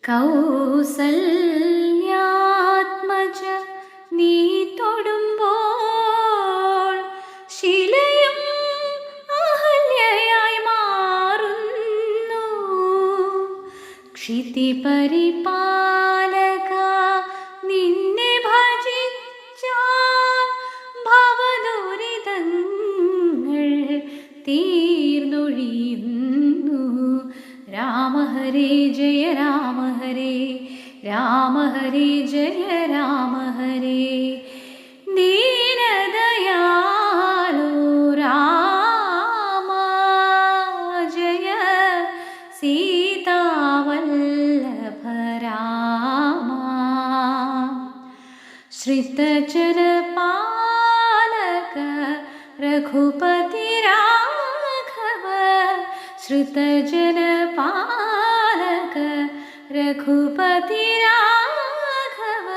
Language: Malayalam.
കൗസല്യാത്മജ നീ തൊടുമ്പോൾ ശിലയും അഹല്യയായി മാറുന്നു. ക്ഷിതിപരിപാലക നിന്നെ ഭജിച്ചാൽ ഭവദുരിതങ്ങൾ തീർന്നൊഴിയുന്നു. രാമ ഹരേ ജയ രാമ ഹരേ, രാമ ഹരേ ജയ രാമ ഹരേ. ദീനദയാലു രാമ ജയ സീതാവല്ലഭ രാമ. ശ്രിതജനപാലക രഘുപതി രാഘവ, ശ്രിതജനപാലക രഘുപതി രാഘവ.